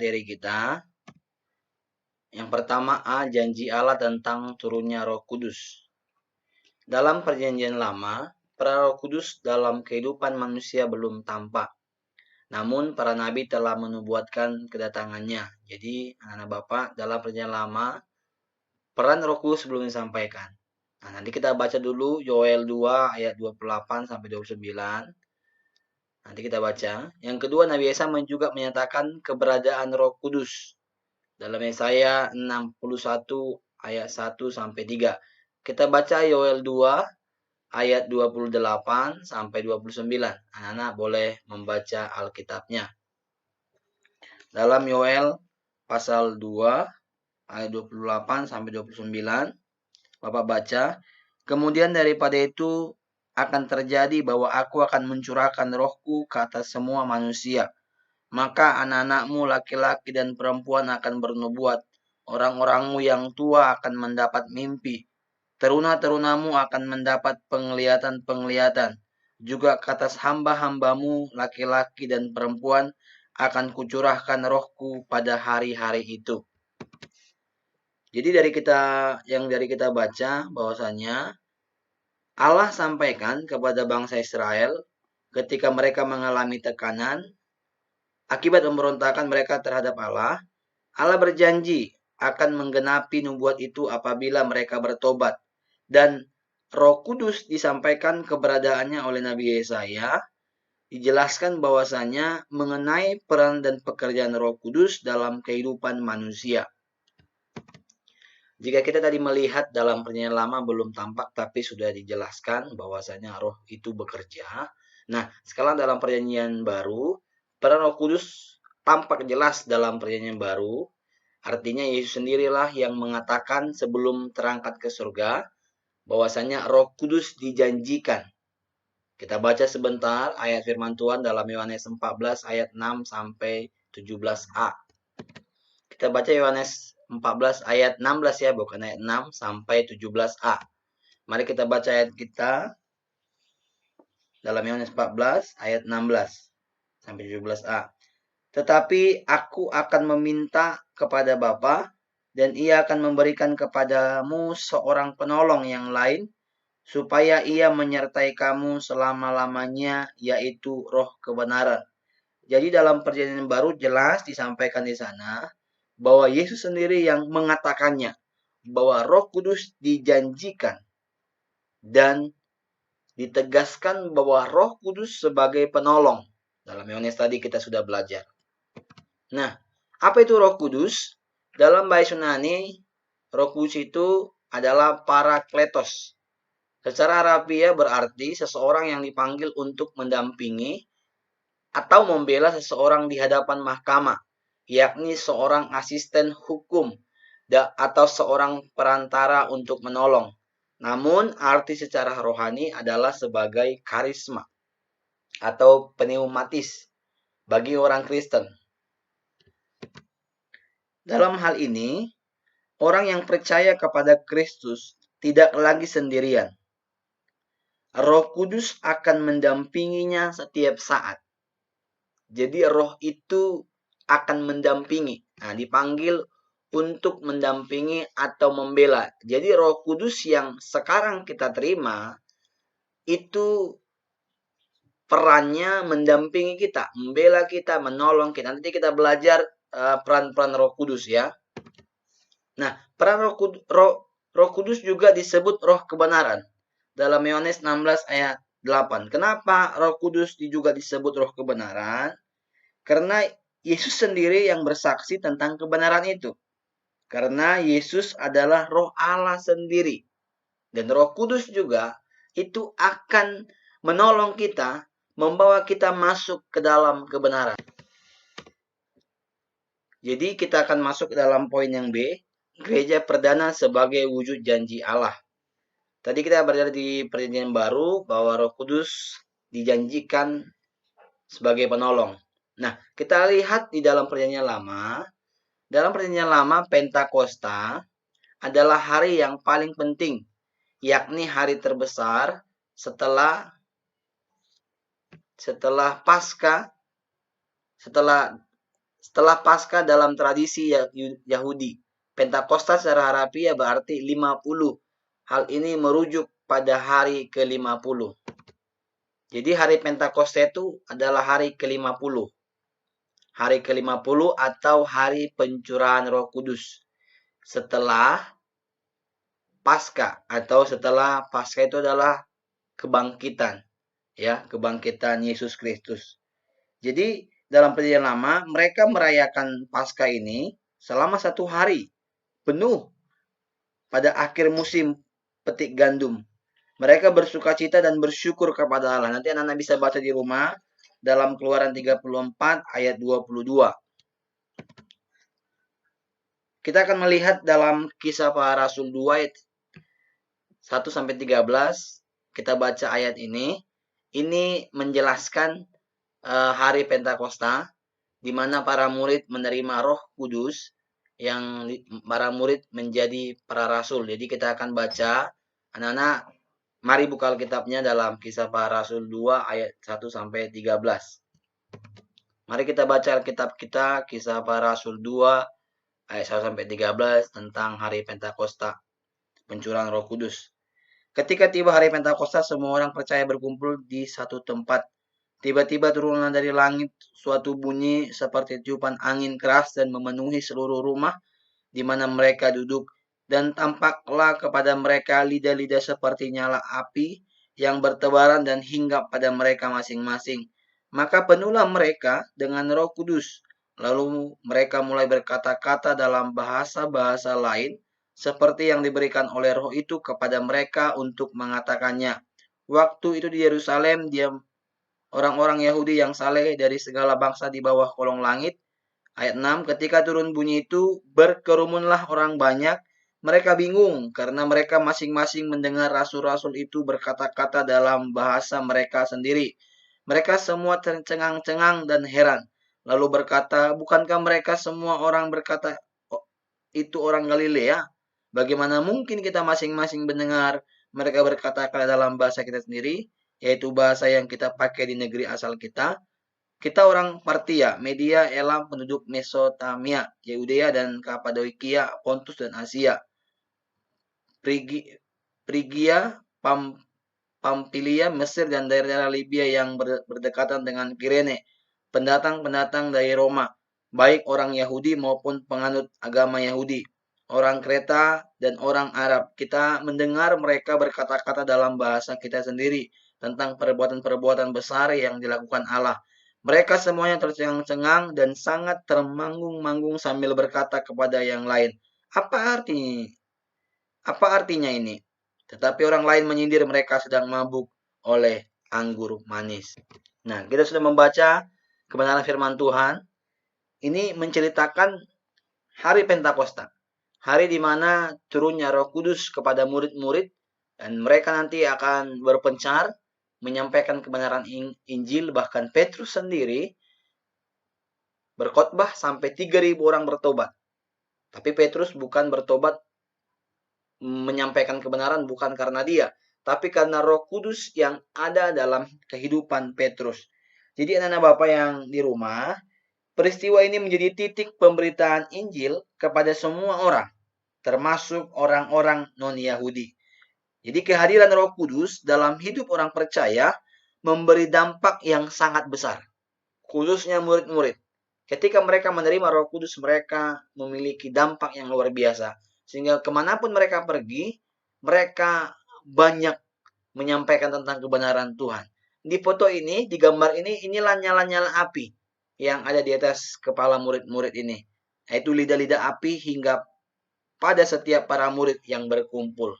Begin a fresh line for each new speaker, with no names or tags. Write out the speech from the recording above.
materi kita. Yang pertama A, janji Allah tentang turunnya Roh Kudus. Dalam Perjanjian Lama, peran Roh Kudus dalam kehidupan manusia belum tampak. Namun para nabi telah menubuatkan kedatangannya. Jadi anak-anak Bapak, dalam Perjanjian Lama peran Roh Kudus belum disampaikan. Nah, nanti kita baca dulu Yoel 2 ayat 28 sampai 29. Nanti kita baca. Yang kedua, Nabi Yesaya juga menyatakan keberadaan Roh Kudus dalam Yesaya 61 ayat 1 sampai 3. Kita baca Yoel 2 ayat 28 sampai 29. Anak-anak boleh membaca Alkitabnya. Dalam Yoel pasal 2 ayat 28 sampai 29, Bapak baca, kemudian daripada itu akan terjadi bahwa aku akan mencurahkan rohku ke atas semua manusia. Maka anak-anakmu laki-laki dan perempuan akan bernubuat. Orang-orangmu yang tua akan mendapat mimpi. Teruna-terunamu akan mendapat penglihatan-penglihatan. Juga ke atas hamba-hambamu laki-laki dan perempuan akan kucurahkan rohku pada hari-hari itu. Jadi dari kita baca bahwasanya Allah sampaikan kepada bangsa Israel ketika mereka mengalami tekanan akibat pemberontakan mereka terhadap Allah. Allah berjanji akan menggenapi nubuat itu apabila mereka bertobat. Dan Roh Kudus disampaikan keberadaannya oleh Nabi Yesaya. Dijelaskan bahwasanya mengenai peran dan pekerjaan Roh Kudus dalam kehidupan manusia. Jika kita tadi melihat dalam Perjanjian Lama belum tampak tapi sudah dijelaskan bahwasanya roh itu bekerja. Nah, sekarang dalam Perjanjian Baru, peran Roh Kudus tampak jelas dalam Perjanjian Baru. Artinya Yesus sendirilah yang mengatakan sebelum terangkat ke surga bahwasanya Roh Kudus dijanjikan. Kita baca sebentar ayat firman Tuhan dalam Yohanes 14 ayat 6 sampai 17a. Kita baca Yohanes 14 ayat 16 ya, bukan ayat 6 sampai 17a. Mari kita baca ayat kita dalam Yohanes 14 ayat 16 sampai 17a. Tetapi aku akan meminta kepada Bapa dan ia akan memberikan kepadamu seorang penolong yang lain supaya ia menyertai kamu selama-lamanya, yaitu Roh kebenaran. Jadi dalam Perjanjian Baru jelas disampaikan di sana bahwa Yesus sendiri yang mengatakannya, bahwa Roh Kudus dijanjikan dan ditegaskan bahwa Roh Kudus sebagai penolong. Dalam Yohanes tadi kita sudah belajar. Nah, apa itu Roh Kudus? Dalam bahasa Yunani, Roh Kudus itu adalah parakletos. Secara harafiah berarti seseorang yang dipanggil untuk mendampingi atau membela seseorang di hadapan mahkamah, yakni seorang asisten hukum atau seorang perantara untuk menolong. Namun, arti secara rohani adalah sebagai karisma atau pneumatis bagi orang Kristen. Dalam hal ini, orang yang percaya kepada Kristus tidak lagi sendirian. Roh Kudus akan mendampinginya setiap saat. Jadi roh itu akan mendampingi. Nah, dipanggil untuk mendampingi atau membela. Jadi Roh Kudus yang sekarang kita terima itu perannya mendampingi kita, membela kita, menolong kita. Nanti kita belajar peran-peran Roh Kudus ya. Nah, peran Roh Kudus juga disebut Roh kebenaran. Dalam Yohanes 16 ayat 8. Kenapa Roh Kudus juga disebut Roh kebenaran? Karena Yesus sendiri yang bersaksi tentang kebenaran itu. Karena Yesus adalah Roh Allah sendiri. Dan Roh Kudus juga itu akan menolong kita, membawa kita masuk ke dalam kebenaran. Jadi kita akan masuk ke dalam poin yang B, gereja perdana sebagai wujud janji Allah. Tadi kita berada di Perjanjian Baru bahwa Roh Kudus dijanjikan sebagai penolong. Nah, kita lihat di dalam Perjanjian Lama. Dalam Perjanjian Lama, Pentakosta adalah hari yang paling penting, yakni hari terbesar setelah Paskah, setelah setelah Paskah dalam tradisi Yahudi. Pentakosta secara harafiah berarti 50. Hal ini merujuk pada hari ke-50. Jadi hari Pentakosta itu adalah hari ke-50. Hari ke-50 atau hari pencurahan Roh Kudus. Setelah Paskah atau setelah Paskah itu adalah kebangkitan, ya, kebangkitan Yesus Kristus. Jadi dalam Perjanjian Lama mereka merayakan Paskah ini selama 1 hari penuh pada akhir musim petik gandum. Mereka bersukacita dan bersyukur kepada Allah. Nanti anak-anak bisa baca di rumah dalam Keluaran 34 ayat 22. Kita akan melihat dalam Kisah Para Rasul 2 ayat 1 sampai 13. Kita baca ayat ini. Ini menjelaskan hari Pentakosta, di mana para murid menerima Roh Kudus, yang para murid menjadi para rasul. Jadi kita akan baca, anak-anak, mari buka Alkitabnya dalam Kisah Para Rasul 2 ayat 1 sampai 13. Mari kita baca Alkitab kita, Kisah Para Rasul 2 ayat 1 sampai 13 tentang hari Pentakosta, pencurahan Roh Kudus. Ketika tiba hari Pentakosta, semua orang percaya berkumpul di satu tempat. Tiba-tiba turunlah dari langit suatu bunyi seperti tiupan angin keras dan memenuhi seluruh rumah di mana mereka duduk. Dan tampaklah kepada mereka lidah-lidah seperti nyala api yang bertebaran dan hinggap pada mereka masing-masing. Maka penuhlah mereka dengan Roh Kudus. Lalu mereka mulai berkata-kata dalam bahasa-bahasa lain, seperti yang diberikan oleh Roh itu kepada mereka untuk mengatakannya. Waktu itu di Yerusalem, orang-orang Yahudi yang saleh dari segala bangsa di bawah kolong langit. Ayat 6, ketika turun bunyi itu, berkerumunlah orang banyak. Mereka bingung karena mereka masing-masing mendengar rasul-rasul itu berkata-kata dalam bahasa mereka sendiri. Mereka semua tercengang-cengang dan heran. Lalu berkata, bukankah mereka semua orang berkata, oh, itu orang Galilea? Bagaimana mungkin kita masing-masing mendengar mereka berkata-kata dalam bahasa kita sendiri, yaitu bahasa yang kita pakai di negeri asal kita? Kita orang Partia, Media, Elam, penduduk Mesopotamia, Yudea dan Kapadokia, Pontus dan Asia, Frigia, Pamfilia, Mesir dan daerah-daerah Libya yang berdekatan dengan Kirene, pendatang-pendatang dari Roma, baik orang Yahudi maupun penganut agama Yahudi, orang Kreta dan orang Arab. Kita mendengar mereka berkata-kata dalam bahasa kita sendiri tentang perbuatan-perbuatan besar yang dilakukan Allah. Mereka semuanya tercengang-cengang dan sangat termanggung-manggung sambil berkata kepada yang lain, Apa artinya ini? Tetapi orang lain menyindir mereka sedang mabuk oleh anggur manis. Nah, kita sudah membaca kebenaran firman Tuhan. Ini menceritakan hari Pentakosta. Hari di mana turunnya Roh Kudus kepada murid-murid, dan mereka nanti akan berpencar menyampaikan kebenaran Injil. Bahkan Petrus sendiri berkhotbah sampai 3.000 orang bertobat. Tapi Petrus bukan bertobat menyampaikan kebenaran bukan karena dia, tapi karena Roh Kudus yang ada dalam kehidupan Petrus. Jadi anak-anak Bapak yang di rumah, peristiwa ini menjadi titik pemberitaan Injil kepada semua orang, termasuk orang-orang non-Yahudi. Jadi kehadiran Roh Kudus dalam hidup orang percaya memberi dampak yang sangat besar, khususnya murid-murid. Ketika mereka menerima Roh Kudus, mereka memiliki dampak yang luar biasa. Sehingga kemanapun mereka pergi, mereka banyak menyampaikan tentang kebenaran Tuhan. Di foto ini, di gambar ini, inilah nyala-nyala api yang ada di atas kepala murid-murid ini. Yaitu lidah-lidah api hingga pada setiap para murid yang berkumpul.